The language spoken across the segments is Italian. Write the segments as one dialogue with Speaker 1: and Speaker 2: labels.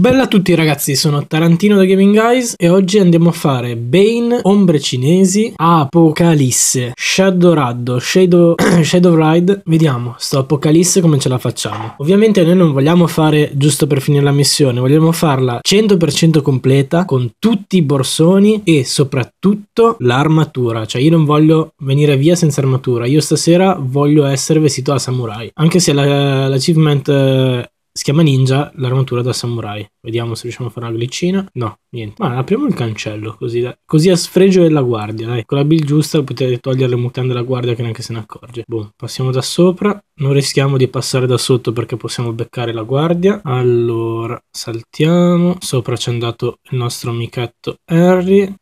Speaker 1: Bella a tutti ragazzi, sono Tarantino da Gaming Guys e oggi andiamo a fare Bane, Ombre Cinesi, Apocalisse, Shadow Ride. Vediamo sto Apocalisse come ce la facciamo. Ovviamente noi non vogliamo fare giusto per finire la missione, vogliamo farla 100% completa con tutti i borsoni e soprattutto l'armatura. Cioè io non voglio venire via senza armatura, io stasera voglio essere vestito da samurai. Anche se l'achievement si chiama ninja, l'armatura da samurai. Vediamo se riusciamo a fare una glicina. No, niente. Ma apriamo il cancello così a sfregio della guardia. Dai, con la build giusta potete togliere le mutande alla guardia che neanche se ne accorge. Boom, passiamo da sopra. Non rischiamo di passare da sotto perché possiamo beccare la guardia. Allora, saltiamo. Sopra c'è andato il nostro amichetto Harry.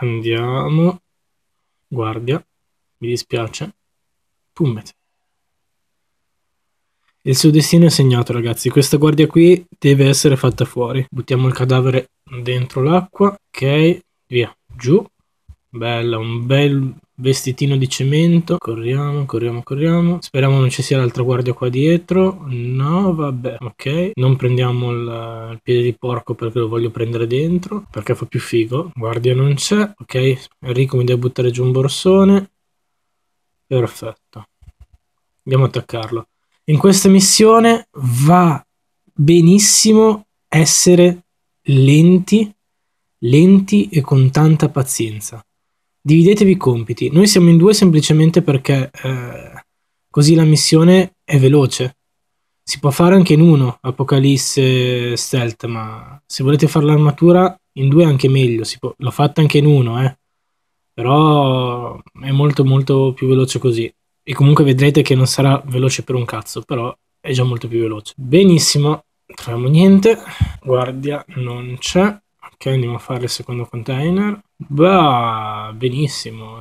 Speaker 1: Andiamo. Guardia. Mi dispiace. Pummete. Il suo destino è segnato, ragazzi. Questa guardia qui deve essere fatta fuori. Buttiamo il cadavere dentro l'acqua. Ok, via, giù. Bella, un bel vestitino di cemento. Corriamo, corriamo, corriamo. Speriamo non ci sia l'altra guardia qua dietro. No, vabbè, ok. Non prendiamo il piede di porco perché lo voglio prendere dentro, perché fa più figo. Guardia non c'è. Ok, Enrico mi deve buttare giù un borsone. Perfetto. Andiamo a attaccarlo. In questa missione va benissimo essere lenti e con tanta pazienza. Dividetevi i compiti. Noi siamo in due semplicemente perché così la missione è veloce. Si può fare anche in uno, Apocalisse Stealth, ma se volete fare l'armatura in due è anche meglio. L'ho fatta anche in uno, però è molto molto più veloce così. E comunque vedrete che non sarà veloce per un cazzo, però è già molto più veloce. Benissimo, non troviamo niente. Guardia non c'è. Ok, andiamo a fare il secondo container. Bah, benissimo.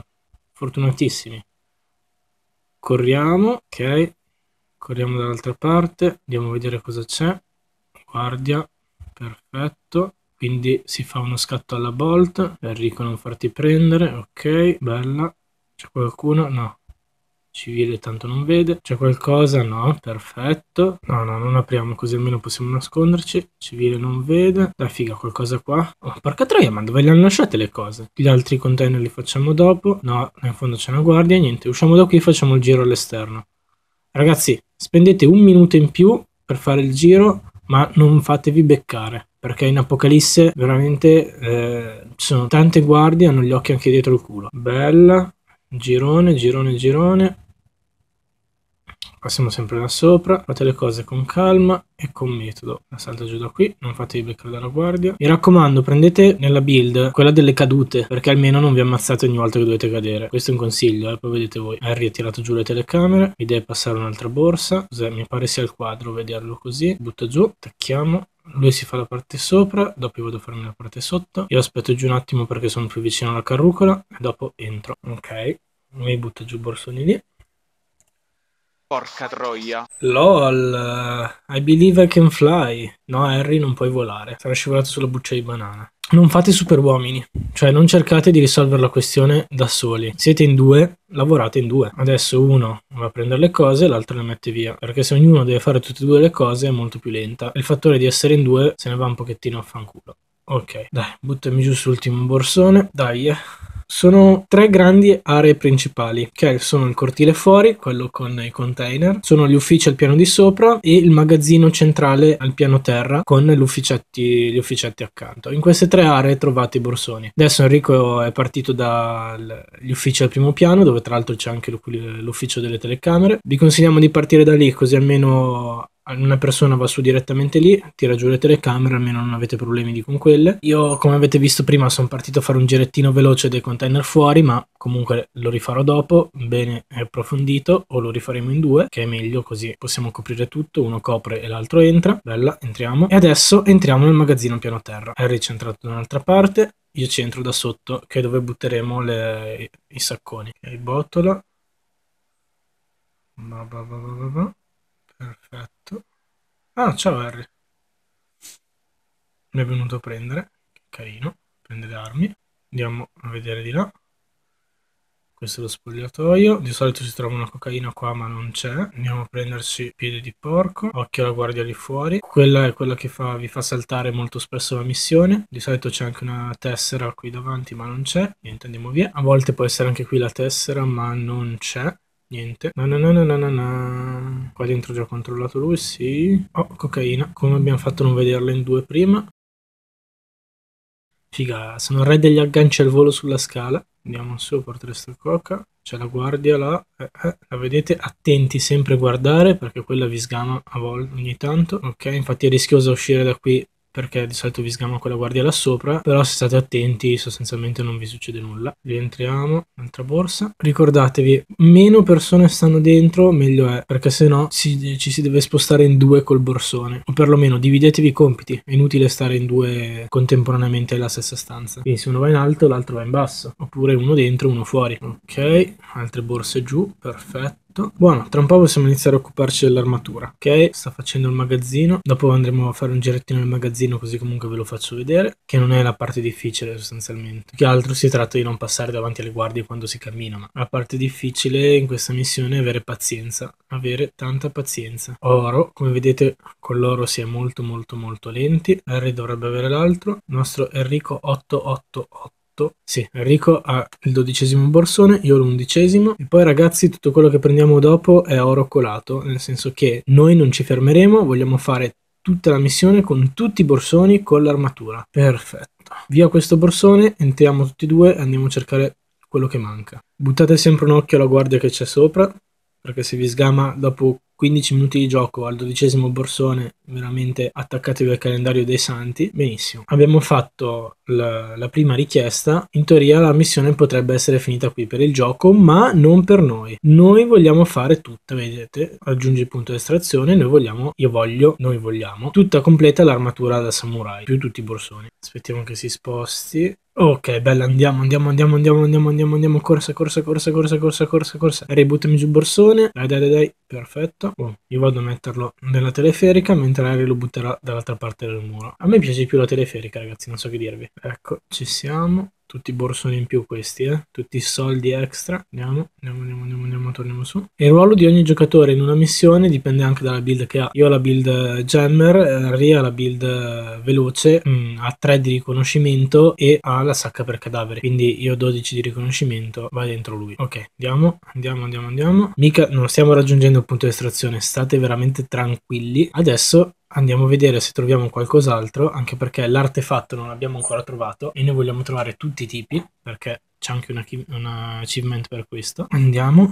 Speaker 1: Fortunatissimi. Corriamo, ok. Corriamo dall'altra parte. Andiamo a vedere cosa c'è. Guardia, perfetto. Quindi si fa uno scatto alla bolt. Enrico, non farti prendere. Ok, bella. C'è qualcuno? No. Civile tanto non vede. C'è qualcosa? No, perfetto. No, non apriamo così almeno possiamo nasconderci. Civile non vede. Dai figa, qualcosa qua. Oh, porca troia, ma dove le hanno lasciate le cose? Gli altri container li facciamo dopo. No, in fondo c'è una guardia. Niente, usciamo da qui e facciamo il giro all'esterno. Ragazzi, spendete un minuto in più per fare il giro, ma non fatevi beccare. Perché in Apocalisse veramente ci sono tante guardie, hanno gli occhi anche dietro il culo. Bella. Girone, girone, girone. Passiamo sempre da sopra, fate le cose con calma e con metodo. La salta giù da qui, non fatevi beccare dalla guardia. Mi raccomando, prendete nella build quella delle cadute, perché almeno non vi ammazzate ogni volta che dovete cadere. Questo è un consiglio, poi vedete voi. Harry ha tirato giù le telecamere, mi deve passare un'altra borsa. Cos'è? Mi pare sia il quadro, vederlo così. Butta giù, attacchiamo. Lui si fa la parte sopra, dopo io vado a farmi la parte sotto. Io aspetto giù un attimo perché sono più vicino alla carrucola e dopo entro. Ok, mi butta giù i borsoni lì.
Speaker 2: Porca troia.
Speaker 1: LOL, I believe I can fly. No, Harry, non puoi volare. Sarà scivolato sulla buccia di banana. Non fate super uomini. Cioè, non cercate di risolvere la questione da soli. Siete in due, lavorate in due. Adesso uno va a prendere le cose e l'altro le mette via. Perché se ognuno deve fare tutte e due le cose è molto più lenta. Il fattore di essere in due se ne va un pochettino a fanculo. Ok, dai, buttami giù sull'ultimo borsone. Dai, Sono tre grandi aree principali, che sono il cortile fuori, quello con i container, sono gli uffici al piano di sopra e il magazzino centrale al piano terra con gli ufficetti accanto. In queste tre aree trovate i borsoni. Adesso Enrico è partito dagli uffici al primo piano, dove tra l'altro c'è anche l'ufficio delle telecamere. Vi consigliamo di partire da lì, così almeno una persona va su direttamente lì, tira giù le telecamere, almeno non avete problemi con quelle. Io, come avete visto prima, sono partito a fare un girettino veloce dei container fuori, ma comunque lo rifarò dopo, bene e approfondito, o lo rifaremo in due, che è meglio, così possiamo coprire tutto, uno copre e l'altro entra. Bella, entriamo. E adesso entriamo nel magazzino piano terra. Harry c'è entrato da un'altra parte, io ci entro da sotto, che è dove butteremo i sacconi. Ok, botola. Perfetto. Ah, ciao Harry. Mi è venuto a prendere. Che carino. Prende le armi. Andiamo a vedere di là. Questo è lo spogliatoio. Di solito si trova una cocaina qua, ma non c'è. Andiamo a prenderci piede di porco. Occhio alla guardia lì fuori. Quella è quella che vi fa saltare molto spesso la missione. Di solito c'è anche una tessera qui davanti, ma non c'è. Niente, andiamo via. A volte può essere anche qui la tessera, ma non c'è. Niente. No, no, no, no, no, no, no. Qua dentro ho già controllato lui, sì. Oh, cocaina. Come abbiamo fatto a non vederla in 2 prima? Figa, sono il re degli agganci al volo sulla scala. Andiamo su, portare sta coca. C'è la guardia là. La vedete? Attenti sempre a guardare perché quella vi sgama a volte ogni tanto. Ok, infatti è rischioso uscire da qui perché di solito vi sgama quella guardia là sopra, però se state attenti sostanzialmente non vi succede nulla. Rientriamo, un'altra borsa. Ricordatevi, meno persone stanno dentro, meglio è, perché se no ci si deve spostare in 2 col borsone, o perlomeno dividetevi i compiti, è inutile stare in 2 contemporaneamente nella stessa stanza. Quindi se uno va in alto, l'altro va in basso, oppure uno dentro, uno fuori. Ok, altre borse giù, perfetto. Buono, tra un po' possiamo iniziare a occuparci dell'armatura. Ok, sta facendo il magazzino. Dopo andremo a fare un girettino nel magazzino, così comunque ve lo faccio vedere, che non è la parte difficile sostanzialmente. Più che altro si tratta di non passare davanti alle guardie quando si cammina, ma la parte difficile in questa missione è avere pazienza, avere tanta pazienza. Oro, come vedete con l'oro si è molto molto molto lenti. Harry dovrebbe avere l'altro. Il nostro Enrico 888. Sì, Enrico ha il 12° borsone, io l'11°. E poi ragazzi tutto quello che prendiamo dopo è oro colato, nel senso che noi non ci fermeremo, vogliamo fare tutta la missione con tutti i borsoni con l'armatura. Perfetto. Via questo borsone, entriamo tutti e 2 e andiamo a cercare quello che manca. Buttate sempre un occhio alla guardia che c'è sopra, perché se vi sgama dopo 15 minuti di gioco al 12° borsone, veramente attaccatevi al calendario dei santi. Benissimo, abbiamo fatto la prima richiesta. In teoria la missione potrebbe essere finita qui per il gioco, ma non per noi. Noi vogliamo fare tutta, vedete, raggiungi il punto di estrazione, noi vogliamo tutta completa l'armatura da samurai, più tutti i borsoni. Aspettiamo che si sposti. Ok, bella, andiamo, corsa, ributtami giù il borsone, dai, perfetto. Io vado a metterlo nella teleferica, mentre Harry lo butterà dall'altra parte del muro. A me piace più la teleferica, ragazzi, non so che dirvi. Ecco, ci siamo. Tutti i borsoni in più questi, tutti i soldi extra. Andiamo, torniamo su. Il ruolo di ogni giocatore in una missione dipende anche dalla build che ha. Io ho la build jammer, Harry ha la build veloce, ha 3 di riconoscimento e ha la sacca per cadavere. Quindi io ho 12 di riconoscimento, va dentro lui. Ok, andiamo. Mica non stiamo raggiungendo il punto di estrazione, state veramente tranquilli. Adesso andiamo a vedere se troviamo qualcos'altro, anche perché l'artefatto non l'abbiamo ancora trovato e noi vogliamo trovare tutti i tipi, perché c'è anche una achievement per questo. Andiamo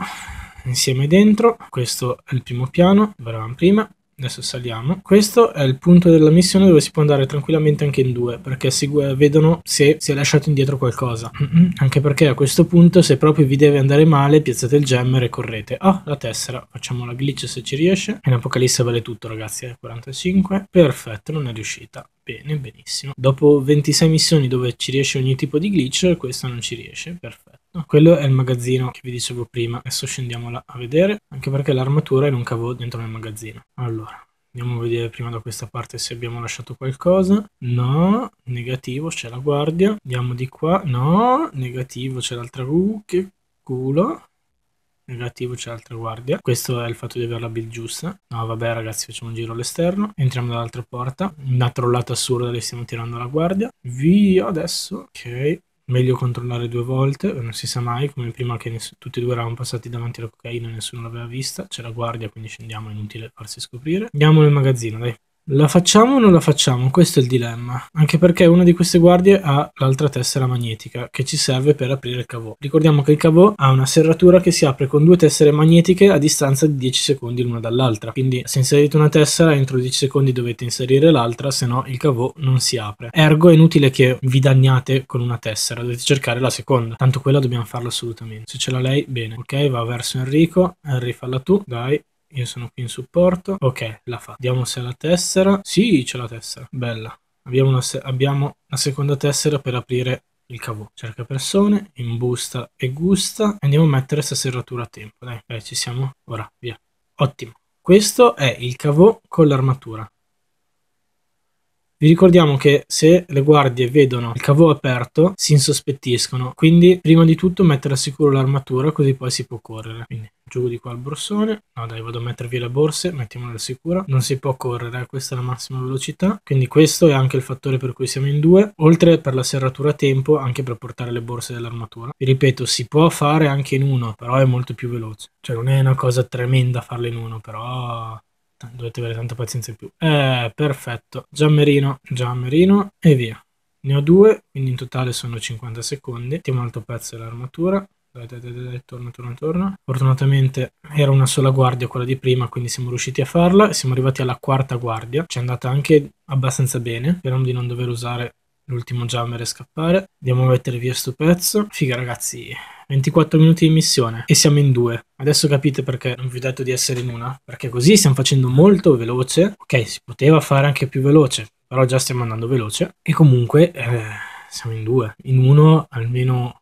Speaker 1: insieme dentro, questo è il primo piano, eravamo prima. Adesso saliamo. Questo è il punto della missione dove si può andare tranquillamente anche in 2, perché vedono se si è lasciato indietro qualcosa. Anche perché a questo punto, se proprio vi deve andare male, piazzate il jammer e correte. Ah, la tessera. Facciamo la glitch se ci riesce. In Apocalisse vale tutto, ragazzi. 45. Perfetto, non è riuscita. Bene, benissimo. Dopo 26 missioni dove ci riesce ogni tipo di glitch, questa non ci riesce. Perfetto. Quello è il magazzino che vi dicevo prima. Adesso scendiamo là a vedere, anche perché l'armatura è in un cavo dentro nel magazzino. Allora, andiamo a vedere prima da questa parte se abbiamo lasciato qualcosa. No, negativo, c'è la guardia. Andiamo di qua. No, negativo, c'è l'altra. Che culo. Negativo, c'è l'altra guardia. Questo è il fatto di avere la build giusta. No, vabbè, ragazzi, facciamo un giro all'esterno. Entriamo dall'altra porta. Una trollata assurda, le stiamo tirando la guardia. Via adesso. Ok. Meglio controllare 2 volte, non si sa mai, come prima che tutti e 2 eravamo passati davanti alla cocaina e nessuno l'aveva vista. C'è la guardia, quindi scendiamo, è inutile farsi scoprire. Andiamo nel magazzino, dai. La facciamo o non la facciamo? Questo è il dilemma. Anche perché una di queste guardie ha l'altra tessera magnetica che ci serve per aprire il cavo. Ricordiamo che il cavo ha una serratura che si apre con 2 tessere magnetiche a distanza di 10 secondi l'una dall'altra. Quindi se inserite una tessera entro 10 secondi dovete inserire l'altra, se no il cavo non si apre. Ergo è inutile che vi danniate con una tessera, dovete cercare la seconda. Tanto quella dobbiamo farla assolutamente. Se ce l'ha lei, bene. Ok, va verso Enrico. Henry, falla tu, dai. Io sono qui in supporto. Ok, la fa. Vediamo se ha la tessera. Sì, c'è la tessera. Bella. Abbiamo la seconda tessera per aprire il cavo. Cerca persone, imbusta e gusta. Andiamo a mettere questa serratura a tempo. Dai, ci siamo. Ora, via. Ottimo. Questo è il cavo con l'armatura. Vi ricordiamo che se le guardie vedono il cavo aperto si insospettiscono, quindi prima di tutto mettere al sicuro l'armatura, così poi si può correre. Quindi giù di qua il borsone, no dai, vado a mettere via le borse, mettiamole al sicuro, non si può correre, questa è la massima velocità, quindi questo è anche il fattore per cui siamo in due, oltre per la serratura a tempo anche per portare le borse dell'armatura. Vi ripeto, si può fare anche in uno, però è molto più veloce, cioè non è una cosa tremenda farlo in uno, però dovete avere tanta pazienza in più. Perfetto, giammerino e via. Ne ho due, quindi in totale sono 50 secondi. Mettiamo un altro pezzo dell'armatura. Dai, torna. Fortunatamente era una sola guardia quella di prima, quindi siamo riusciti a farla e siamo arrivati alla quarta guardia. Ci è andata anche abbastanza bene, speriamo di non dover usare l'ultimo jammer e scappare. Andiamo a mettere via sto pezzo. Figa ragazzi, 24 minuti di missione e siamo in due. Adesso capite perché non vi ho detto di essere in una, perché così stiamo facendo molto veloce. Ok, si poteva fare anche più veloce, però già stiamo andando veloce e comunque siamo in due. In uno almeno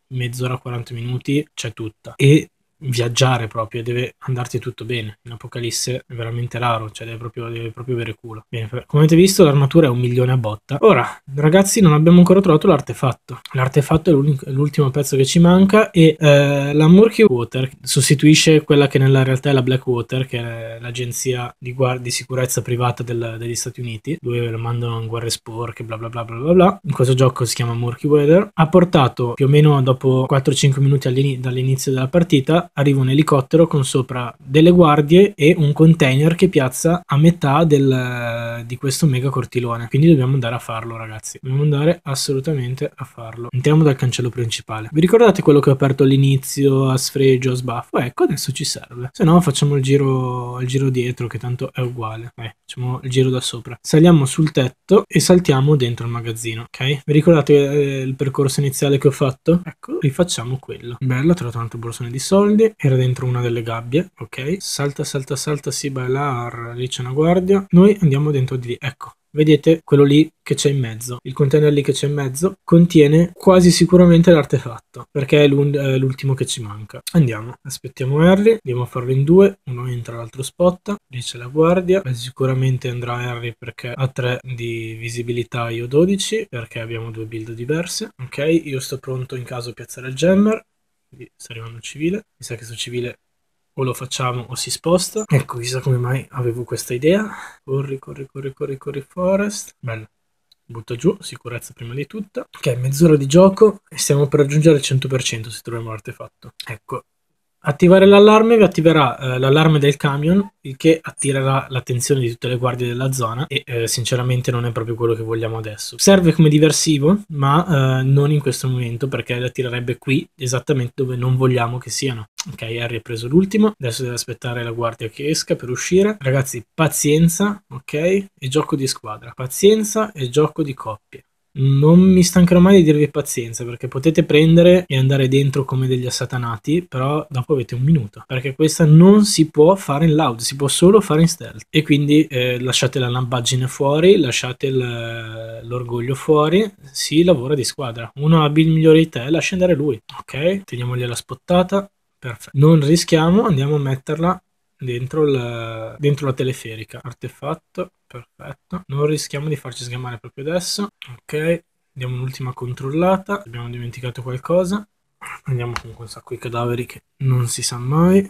Speaker 1: mezz'ora, 40 minuti c'è tutta. E viaggiare proprio, deve andarti tutto bene. In Apocalisse è veramente raro, cioè deve proprio avere culo. Bene, come avete visto l'armatura è 1.000.000 a botta. Ora, ragazzi, non abbiamo ancora trovato l'artefatto. L'artefatto è l'ultimo pezzo che ci manca e la Murky Water sostituisce quella che nella realtà è la Blackwater, che è l'agenzia di sicurezza privata degli Stati Uniti, dove lo mandano in guerre sporche, bla bla bla bla bla bla. In questo gioco si chiama Murky Weather. Ha portato più o meno dopo 4-5 minuti dall'inizio della partita arriva un elicottero con sopra delle guardie e un container che piazza a metà di questo mega cortilone. Quindi dobbiamo andare a farlo, ragazzi. Dobbiamo andare assolutamente a farlo. Entriamo dal cancello principale. Vi ricordate quello che ho aperto all'inizio a sfregio, a sbaffo? Ecco, adesso ci serve. Se no facciamo il giro dietro, che tanto è uguale. Facciamo il giro da sopra. Saliamo sul tetto e saltiamo dentro il magazzino, ok? Vi ricordate il percorso iniziale che ho fatto? Ecco, rifacciamo quello. Bello, ho trovato un altro borsone di soldi. Era dentro una delle gabbie, ok? Salta, si bailar, lì c'è una guardia. Noi andiamo dentro di lì, ecco. Vedete quello lì che c'è in mezzo? Il container lì che c'è in mezzo contiene quasi sicuramente l'artefatto, perché è l'ultimo che ci manca. Andiamo, aspettiamo Harry, andiamo a farlo in due, uno entra, l'altro spotta, lì c'è la guardia. Sicuramente andrà Harry perché ha 3 di visibilità, io 12, perché abbiamo 2 build diverse. Ok, io sto pronto in caso a piazzare il jammer. Sta arrivando il civile, mi sa che sto civile o lo facciamo o si sposta. Ecco, chissà come mai avevo questa idea. Corri, Forest. Bello. Butto giù, sicurezza prima di tutto. Ok, mezz'ora di gioco e stiamo per raggiungere il 100% se troviamo l'artefatto. Ecco, attivare l'allarme vi attiverà l'allarme del camion, il che attirerà l'attenzione di tutte le guardie della zona e sinceramente non è proprio quello che vogliamo adesso. Serve come diversivo, ma non in questo momento perché le attirerebbe qui, esattamente dove non vogliamo che siano. Ok, Harry ha preso l'ultimo, adesso deve aspettare la guardia che esca per uscire. Ragazzi, pazienza, ok? E gioco di squadra. Pazienza e gioco di coppia. Non mi stancherò mai di dirvi pazienza, perché potete prendere e andare dentro come degli assatanati, però dopo avete un minuto, perché questa non si può fare in loud, si può solo fare in stealth. E quindi lasciate la lambaggine fuori, lasciate l'orgoglio fuori, si lavora di squadra. Uno ha build migliore di te, lascia andare lui. Ok, teniamogli la spottata, perfetto. Non rischiamo, andiamo a metterla dentro la teleferica. Artefatto, perfetto. Non rischiamo di farci sgamare proprio adesso. Ok, diamo un'ultima controllata. Abbiamo dimenticato qualcosa. Andiamo con un sacco di cadaveri che non si sa mai.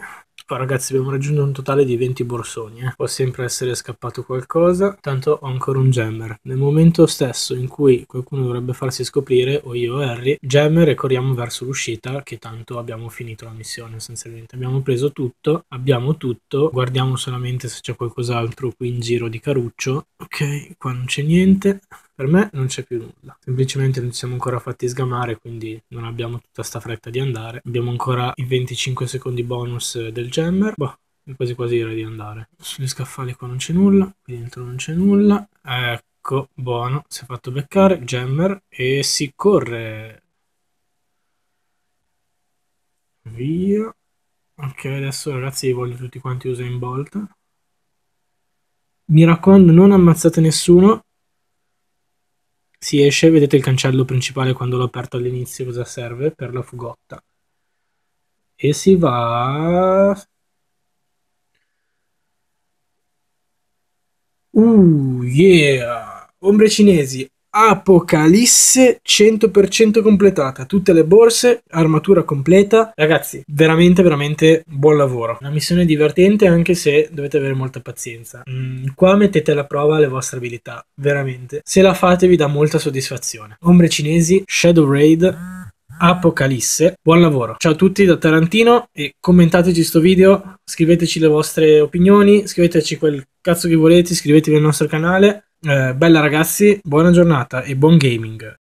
Speaker 1: Oh, ragazzi, abbiamo raggiunto un totale di 20 borsoni. Può sempre essere scappato qualcosa. Tanto ho ancora un jammer. Nel momento stesso in cui qualcuno dovrebbe farsi scoprire, o io o Harry, jammer e corriamo verso l'uscita, che tanto abbiamo finito la missione essenzialmente. Abbiamo preso tutto, abbiamo tutto. Guardiamo solamente se c'è qualcos'altro qui in giro di caruccio. Ok, qua non c'è niente. Per me non c'è più nulla, semplicemente non ci siamo ancora fatti sgamare, quindi non abbiamo tutta sta fretta di andare. Abbiamo ancora i 25 secondi bonus del jammer, boh, quasi quasi direi di andare. Sugli scaffali qua non c'è nulla, qui dentro non c'è nulla, ecco, buono, si è fatto beccare, jammer, e si corre. Via. Ok, adesso ragazzi vi voglio tutti quanti Usain Bolt. Mi raccomando, non ammazzate nessuno. Si esce, vedete il cancello principale quando l'ho aperto all'inizio cosa serve? Per la fugotta. E si va... Yeah! Ombre cinesi. Apocalisse 100% completata. Tutte le borse, armatura completa. Ragazzi, veramente, veramente buon lavoro. Una missione divertente anche se dovete avere molta pazienza. Qua mettete alla prova le vostre abilità. Veramente. Se la fate vi dà molta soddisfazione. Ombre cinesi, Shadow Raid, Apocalisse. Buon lavoro. Ciao a tutti da Tarantino e commentateci sto video. Scriveteci le vostre opinioni. Scriveteci quel cazzo che volete. Iscrivetevi al nostro canale. Bella ragazzi, buona giornata e buon gaming.